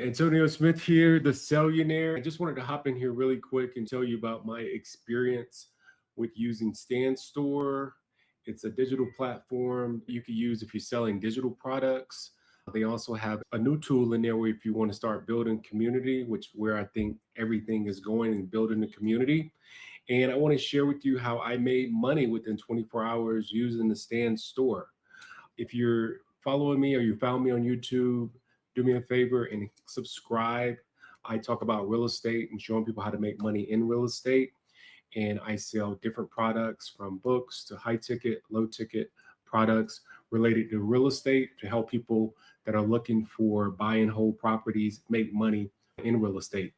Antonio Smith here, the Cellionaire. I just wanted to hop in here really quick and tell you about my experience with using stanstore. It's a digital platform you can use if you're selling digital products. They also have a new tool in there where if you want to start building community, which where I think everything is going and building the community. And I want to share with you how I made money within 24 hours using the stanstore. If you're following me or you found me on YouTube, do me a favor and subscribe. I talk about real estate and showing people how to make money in real estate. And I sell different products from books to high ticket, low ticket products related to real estate to help people that are looking for buy and hold properties make money in real estate.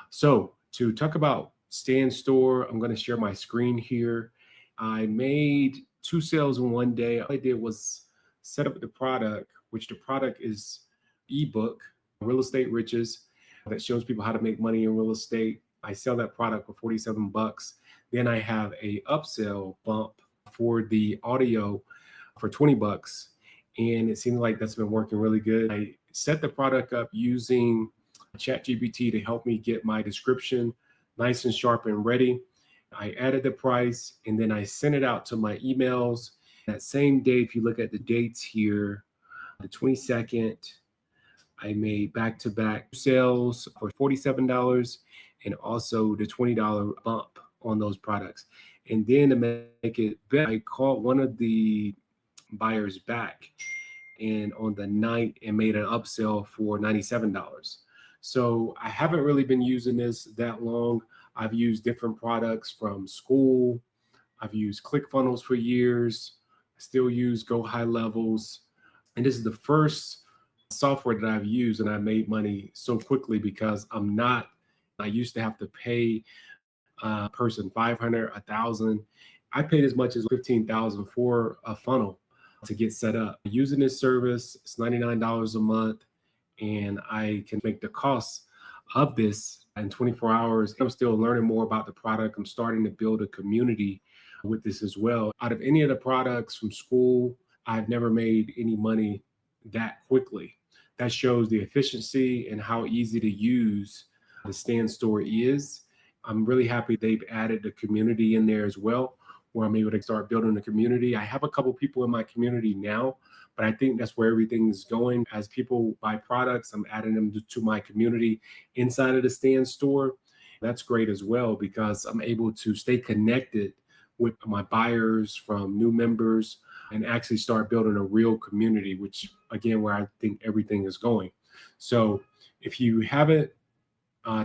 So to talk about stanstore, I'm going to share my screen here. I made two sales in one day. All I did was set up the product, which the product is ebook, Real Estate Riches, that shows people how to make money in real estate. I sell that product for 47 bucks. Then I have a upsell bump for the audio for 20 bucks. And it seems like that's been working really good. I set the product up using ChatGPT to help me get my description nice and sharp and ready. I added the price and then I sent it out to my emails. That same day, if you look at the dates here, the 22nd, I made back-to-back sales for $47 and also the $20 bump on those products. And then to make it better, I called one of the buyers back and on the night and made an upsell for $97. So I haven't really been using this that long. I've used different products from Skool. I've used Clickfunnels for years. I still use Go High Levels. And this is the first software that I've used and I made money so quickly because I used to have to pay a person 500, 1,000. I paid as much as 15,000 for a funnel to get set up. Using this service, it's $99 a month and I can make the costs of this in 24 hours. I'm still learning more about the product. I'm starting to build a community with this as well. Out of any of the products from Skool, I've never made any money that quickly. That shows the efficiency and how easy to use the stanstore is. I'm really happy they've added the community in there as well, where I'm able to start building the community. I have a couple people in my community now, but I think that's where everything is going. As people buy products, I'm adding them to my community inside of the stanstore. That's great as well because I'm able to stay connected with my buyers from new members and actually start building a real community, which again, where I think everything is going. So if you haven't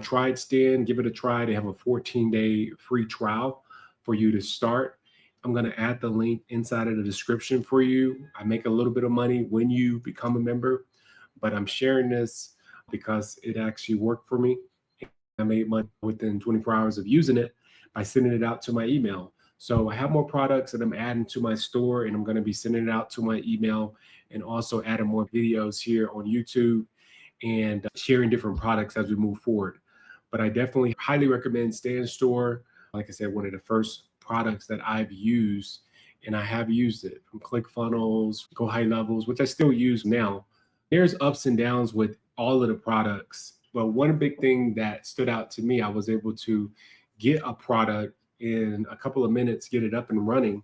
tried Stan, give it a try. They have a 14-day free trial for you to start. I'm going to add the link inside of the description for you. I make a little bit of money when you become a member, but I'm sharing this because it actually worked for me. I made money within 24 hours of using it by sending it out to my email. So I have more products that I'm adding to my store and I'm going to be sending it out to my email and also adding more videos here on YouTube and sharing different products as we move forward. But I definitely highly recommend stanstore. Like I said, one of the first products that I've used, and I have used it from ClickFunnels, Go High Levels, which I still use now. There's ups and downs with all of the products. But one big thing that stood out to me, I was able to get a product in a couple of minutes, get it up and running.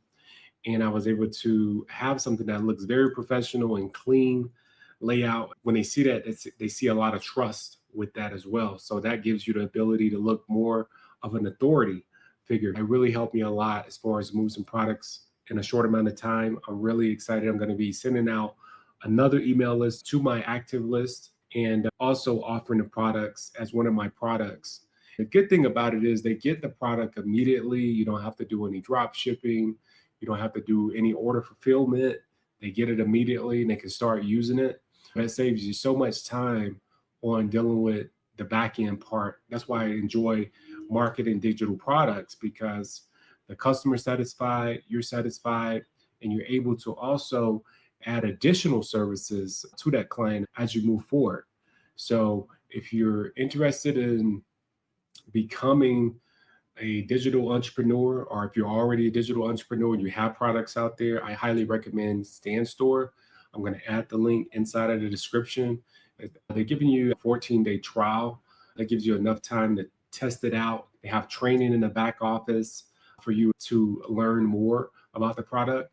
And I was able to have something that looks very professional and clean layout. When they see that, they see a lot of trust with that as well. So that gives you the ability to look more of an authority figure. It really helped me a lot as far as move some products in a short amount of time. I'm really excited. I'm going to be sending out another email list to my active list and also offering the products as one of my products. The good thing about it is they get the product immediately. You don't have to do any drop shipping. You don't have to do any order fulfillment. They get it immediately and they can start using it. That saves you so much time on dealing with the back end part. That's why I enjoy marketing digital products because the customer's satisfied, you're satisfied, and you're able to also add additional services to that client as you move forward. So if you're interested in becoming a digital entrepreneur, or if you're already a digital entrepreneur and you have products out there, I highly recommend stanstore. I'm going to add the link inside of the description. They're giving you a 14-day trial. That gives you enough time to test it out. They have training in the back office for you to learn more about the product.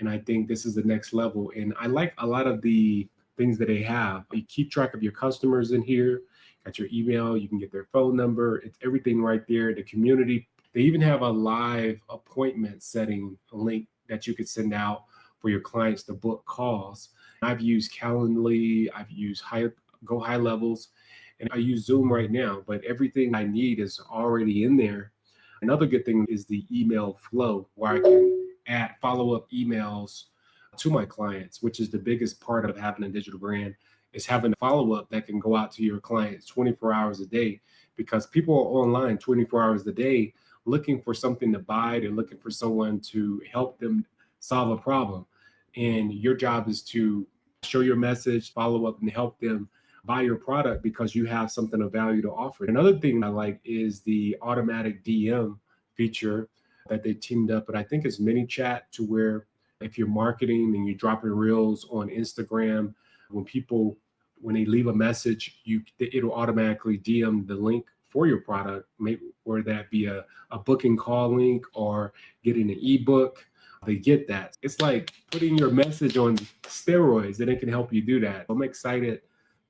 And I think this is the next level. And I like a lot of the things that they have. You keep track of your customers in here, got your email, you can get their phone number. It's everything right there. The community. They even have a live appointment setting link that you could send out for your clients to book calls. I've used Calendly, I've used Go High Levels, and I use Zoom right now, but everything I need is already in there. Another good thing is the email flow, where I can add follow-up emails to my clients, which is the biggest part of having a digital brand, is having a follow-up that can go out to your clients 24 hours a day, because people are online 24 hours a day looking for something to buy. They're looking for someone to help them solve a problem. And your job is to show your message, follow up, and help them buy your product because you have something of value to offer. Another thing I like is the automatic DM feature that they teamed up, but I think it's mini chat, to where if you're marketing and you're dropping reels on Instagram, when they leave a message, it'll automatically DM the link for your product, maybe whether that be a booking call link or getting an ebook. They get that. It's like putting your message on steroids, and it can help you do that. I'm excited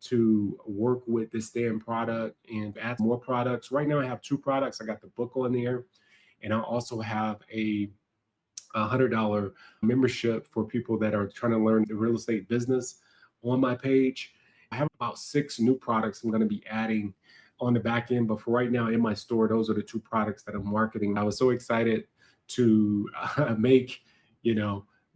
to work with this Stan product and add more products. Right now I have 2 products. I got the book on there, and I also have a $100 membership for people that are trying to learn the real estate business on my page. I have about 6 new products I'm going to be adding on the back end, but for right now in my store, those are the 2 products that I'm marketing. I was so excited to make,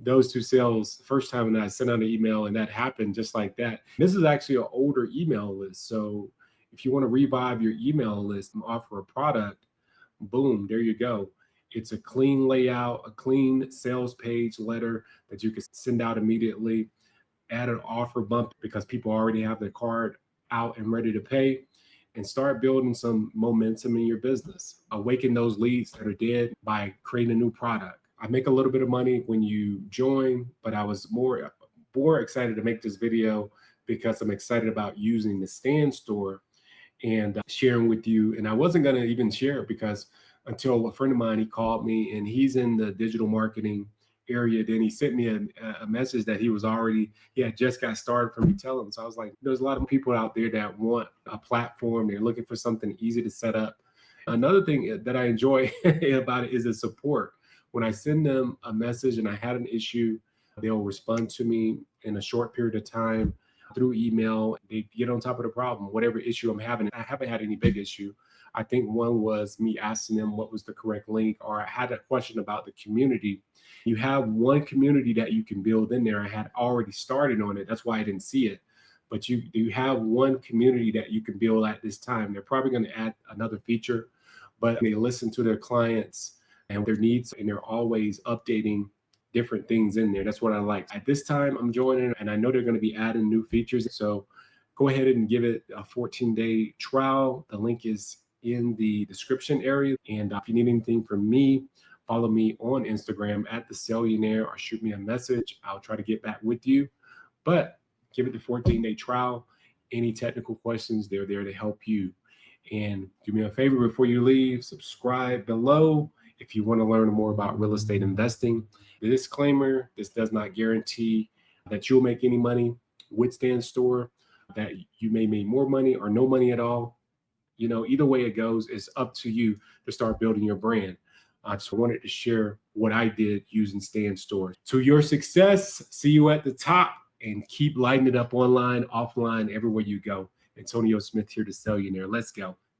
those 2 sales first time, and I sent out an email, and that happened just like that. This is actually an older email list. So if you want to revive your email list and offer a product, boom, there you go. It's a clean layout, a clean sales page letter that you can send out immediately. Add an offer bump because people already have their card out and ready to pay, and start building some momentum in your business. Awaken those leads that are dead by creating a new product. I make a little bit of money when you join, but I was more excited to make this video because I'm excited about using the Stan store and sharing with you. And I wasn't going to even share it because until a friend of mine, he called me, and he's in the digital marketing area. Then he sent me a message that he had just got started from me telling him. So I was like, there's a lot of people out there that want a platform. They're looking for something easy to set up. Another thing that I enjoy about it is the support. When I send them a message and I had an issue, they'll respond to me in a short period of time through email. They get on top of the problem, whatever issue I'm having. I haven't had any big issue. I think one was me asking them what was the correct link, or I had a question about the community. You have one community that you can build in there. I had already started on it. That's why I didn't see it. But you have one community that you can build at this time. They're probably going to add another feature, but they listen to their clients and their needs, and they're always updating different things in there. That's what I like. At this time, I'm joining, and I know they're going to be adding new features. So go ahead and give it a 14-day trial. The link is in the description area. And if you need anything from me, follow me on Instagram at the Sellionaire, or shoot me a message. I'll try to get back with you. But give it the 14-day trial. Any technical questions, they're there to help you. And do me a favor before you leave, subscribe below if you want to learn more about real estate investing. The disclaimer: this does not guarantee that you'll make any money with stanstore, that you may make more money or no money at all. Either way it goes, it's up to you to start building your brand. I just wanted to share what I did using stanstore. To your success, see you at the top, and keep lighting it up online, offline, everywhere you go. Antonio Smith here to Sellionaire. Let's go.